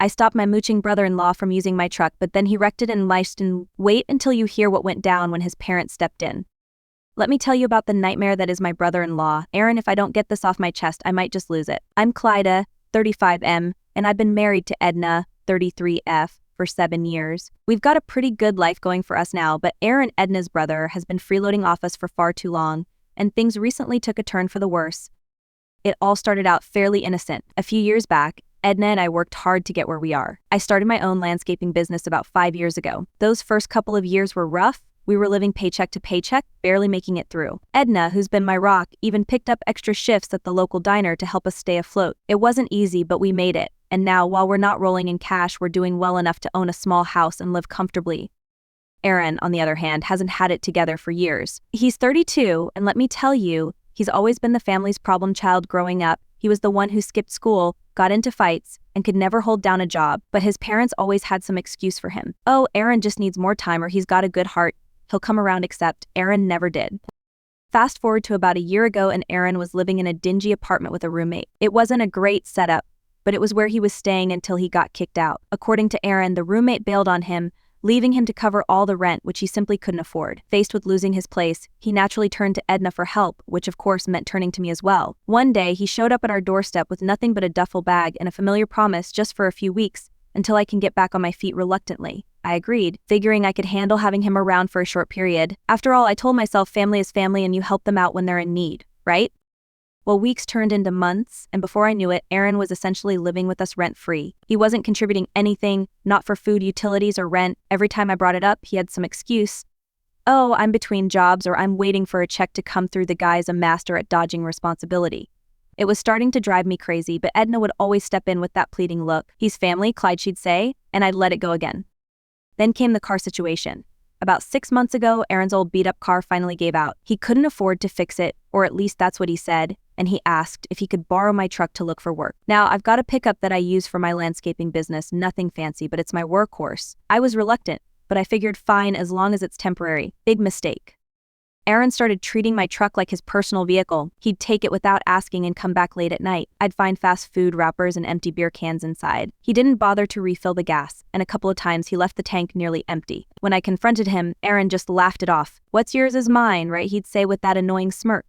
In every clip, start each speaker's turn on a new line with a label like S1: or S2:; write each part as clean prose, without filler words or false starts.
S1: I stopped my mooching brother-in-law from using my truck, but then he wrecked it and liced and wait until you hear what went down when his parents stepped in. Let me tell you about the nightmare that is my brother-in-law. Aaron, if I don't get this off my chest, I might just lose it. I'm Clyda, 35M, and I've been married to Edna, 33F, for 7 years. We've got a pretty good life going for us now, but Aaron, Edna's brother, has been freeloading off us for far too long, and things recently took a turn for the worse. It all started out fairly innocent. A few years back, Edna and I worked hard to get where we are. I started my own landscaping business about 5 years ago. Those first couple of years were rough. We were living paycheck to paycheck, barely making it through. Edna, who's been my rock, even picked up extra shifts at the local diner to help us stay afloat. It wasn't easy, but we made it. And now, while we're not rolling in cash, we're doing well enough to own a small house and live comfortably. Aaron, on the other hand, hasn't had it together for years. He's 32, and let me tell you, he's always been the family's problem child growing up. He was the one who skipped school, got into fights, and could never hold down a job, but his parents always had some excuse for him. Oh, Aaron just needs more time, or he's got a good heart. He'll come around, except Aaron never did. Fast forward to about a year ago, and Aaron was living in a dingy apartment with a roommate. It wasn't a great setup, but it was where he was staying until he got kicked out. According to Aaron, the roommate bailed on him, leaving him to cover all the rent, which he simply couldn't afford. Faced with losing his place, he naturally turned to Edna for help, which of course meant turning to me as well. One day, he showed up at our doorstep with nothing but a duffel bag and a familiar promise, just for a few weeks, until I can get back on my feet. Reluctantly, I agreed, figuring I could handle having him around for a short period. After all, I told myself family is family and you help them out when they're in need, right? Well, weeks turned into months, and before I knew it, Aaron was essentially living with us rent-free. He wasn't contributing anything, not for food, utilities, or rent. Every time I brought it up, he had some excuse. Oh, I'm between jobs, or I'm waiting for a check to come through. The guy's a master at dodging responsibility. It was starting to drive me crazy, but Edna would always step in with that pleading look. He's family, Clyde, she'd say, and I'd let it go again. Then came the car situation. About 6 months ago, Aaron's old beat-up car finally gave out. He couldn't afford to fix it, or at least that's what he said, and he asked if he could borrow my truck to look for work. Now, I've got a pickup that I use for my landscaping business, nothing fancy, but it's my workhorse. I was reluctant, but I figured fine as long as it's temporary. Big mistake. Aaron started treating my truck like his personal vehicle. He'd take it without asking and come back late at night. I'd find fast food wrappers and empty beer cans inside. He didn't bother to refill the gas, and a couple of times he left the tank nearly empty. When I confronted him, Aaron just laughed it off. What's yours is mine, right? He'd say with that annoying smirk.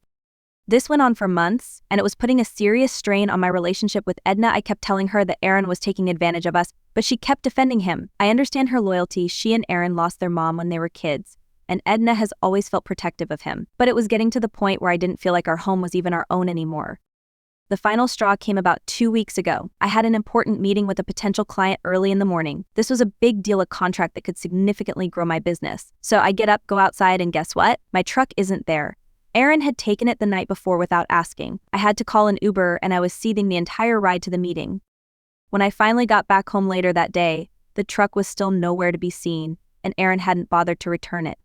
S1: This went on for months, and it was putting a serious strain on my relationship with Edna. I kept telling her that Aaron was taking advantage of us, but she kept defending him. I understand her loyalty. She and Aaron lost their mom when they were kids, and Edna has always felt protective of him. But it was getting to the point where I didn't feel like our home was even our own anymore. The final straw came about 2 weeks ago. I had an important meeting with a potential client early in the morning. This was a big deal, a contract that could significantly grow my business. So I get up, go outside, and guess what? My truck isn't there. Aaron had taken it the night before without asking. I had to call an Uber, and I was seething the entire ride to the meeting. When I finally got back home later that day, the truck was still nowhere to be seen, and Aaron hadn't bothered to return it.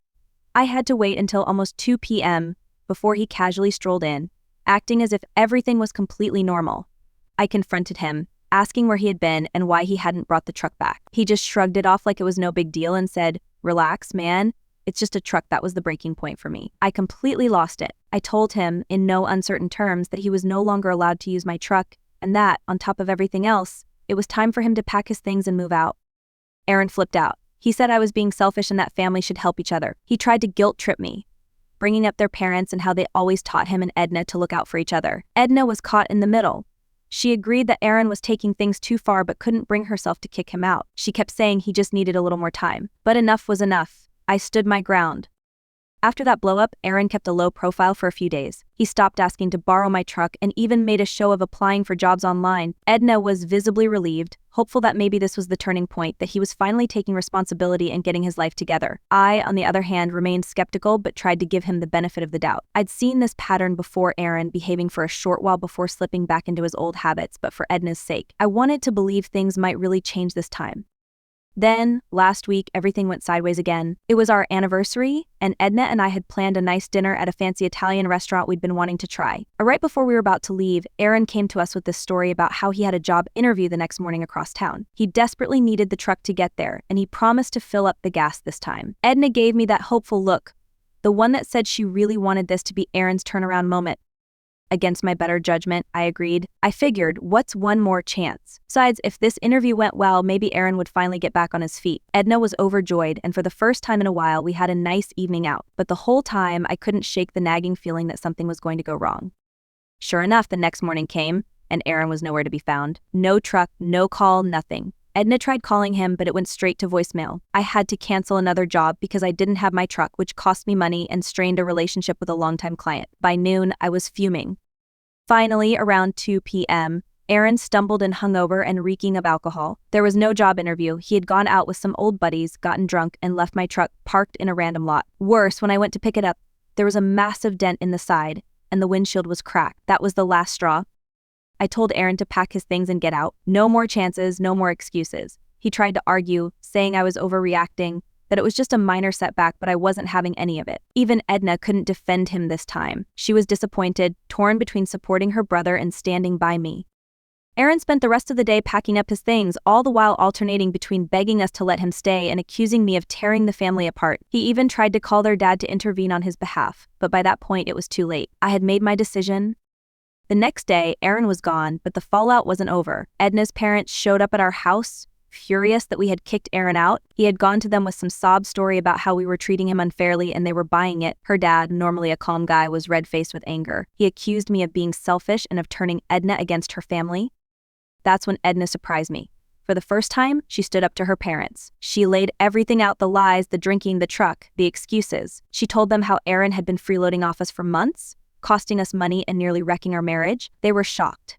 S1: I had to wait until almost 2 p.m. before he casually strolled in, acting as if everything was completely normal. I confronted him, asking where he had been and why he hadn't brought the truck back. He just shrugged it off like it was no big deal and said, "Relax, man. It's just a truck." That was the breaking point for me. I completely lost it. I told him, in no uncertain terms, that he was no longer allowed to use my truck, and that, on top of everything else, it was time for him to pack his things and move out. Aaron flipped out. He said I was being selfish and that family should help each other. He tried to guilt-trip me, bringing up their parents and how they always taught him and Edna to look out for each other. Edna was caught in the middle. She agreed that Aaron was taking things too far but couldn't bring herself to kick him out. She kept saying he just needed a little more time. But enough was enough. I stood my ground. After that blow-up, Aaron kept a low profile for a few days. He stopped asking to borrow my truck and even made a show of applying for jobs online. Edna was visibly relieved, hopeful that maybe this was the turning point, that he was finally taking responsibility and getting his life together. I, on the other hand, remained skeptical but tried to give him the benefit of the doubt. I'd seen this pattern before, Aaron behaving for a short while before slipping back into his old habits, but for Edna's sake, I wanted to believe things might really change this time. Then, last week, everything went sideways again. It was our anniversary, and Edna and I had planned a nice dinner at a fancy Italian restaurant we'd been wanting to try. Right before we were about to leave, Aaron came to us with this story about how he had a job interview the next morning across town. He desperately needed the truck to get there, and he promised to fill up the gas this time. Edna gave me that hopeful look, the one that said she really wanted this to be Aaron's turnaround moment. Against my better judgment, I agreed. I figured, what's one more chance? Besides, if this interview went well, maybe Aaron would finally get back on his feet. Edna was overjoyed, and for the first time in a while, we had a nice evening out. But the whole time, I couldn't shake the nagging feeling that something was going to go wrong. Sure enough, the next morning came, and Aaron was nowhere to be found. No truck, no call, nothing. Edna tried calling him, but it went straight to voicemail. I had to cancel another job because I didn't have my truck, which cost me money and strained a relationship with a longtime client. By noon, I was fuming. Finally, around 2 p.m., Aaron stumbled in hungover and reeking of alcohol. There was no job interview. He had gone out with some old buddies, gotten drunk, and left my truck parked in a random lot. Worse, when I went to pick it up, there was a massive dent in the side, and the windshield was cracked. That was the last straw. I told Aaron to pack his things and get out. No more chances, no more excuses. He tried to argue, saying I was overreacting, that it was just a minor setback, but I wasn't having any of it. Even Edna couldn't defend him this time. She was disappointed, torn between supporting her brother and standing by me. Aaron spent the rest of the day packing up his things, all the while alternating between begging us to let him stay and accusing me of tearing the family apart. He even tried to call their dad to intervene on his behalf, but by that point it was too late. I had made my decision. The next day, Aaron was gone, but the fallout wasn't over. Edna's parents showed up at our house, furious that we had kicked Aaron out. He had gone to them with some sob story about how we were treating him unfairly and they were buying it. Her dad, normally a calm guy, was red-faced with anger. He accused me of being selfish and of turning Edna against her family. That's when Edna surprised me. For the first time, she stood up to her parents. She laid everything out, the lies, the drinking, the truck, the excuses. She told them how Aaron had been freeloading off us for months, costing us money and nearly wrecking our marriage. They were shocked.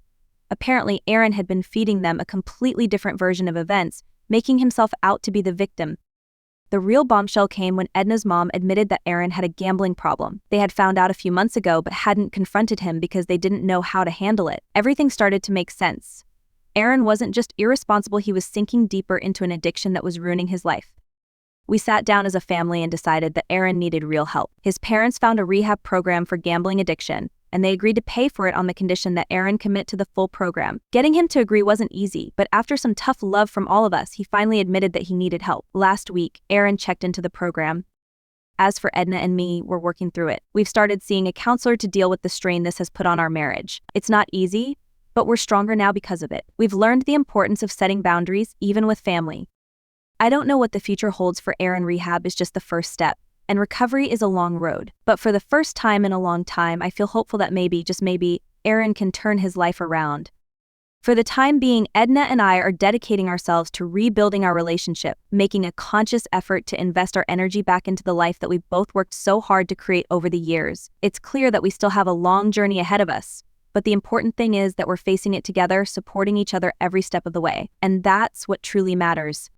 S1: Apparently, Aaron had been feeding them a completely different version of events, making himself out to be the victim. The real bombshell came when Edna's mom admitted that Aaron had a gambling problem. They had found out a few months ago but hadn't confronted him because they didn't know how to handle it. Everything started to make sense. Aaron wasn't just irresponsible, he was sinking deeper into an addiction that was ruining his life. We sat down as a family and decided that Aaron needed real help. His parents found a rehab program for gambling addiction, and they agreed to pay for it on the condition that Aaron commit to the full program. Getting him to agree wasn't easy, but after some tough love from all of us, he finally admitted that he needed help. Last week, Aaron checked into the program. As for Edna and me, we're working through it. We've started seeing a counselor to deal with the strain this has put on our marriage. It's not easy, but we're stronger now because of it. We've learned the importance of setting boundaries, even with family. I don't know what the future holds for Aaron. Rehab is just the first step, and recovery is a long road. But for the first time in a long time, I feel hopeful that maybe, just maybe, Aaron can turn his life around. For the time being, Edna and I are dedicating ourselves to rebuilding our relationship, making a conscious effort to invest our energy back into the life that we've both worked so hard to create over the years. It's clear that we still have a long journey ahead of us, but the important thing is that we're facing it together, supporting each other every step of the way. And that's what truly matters.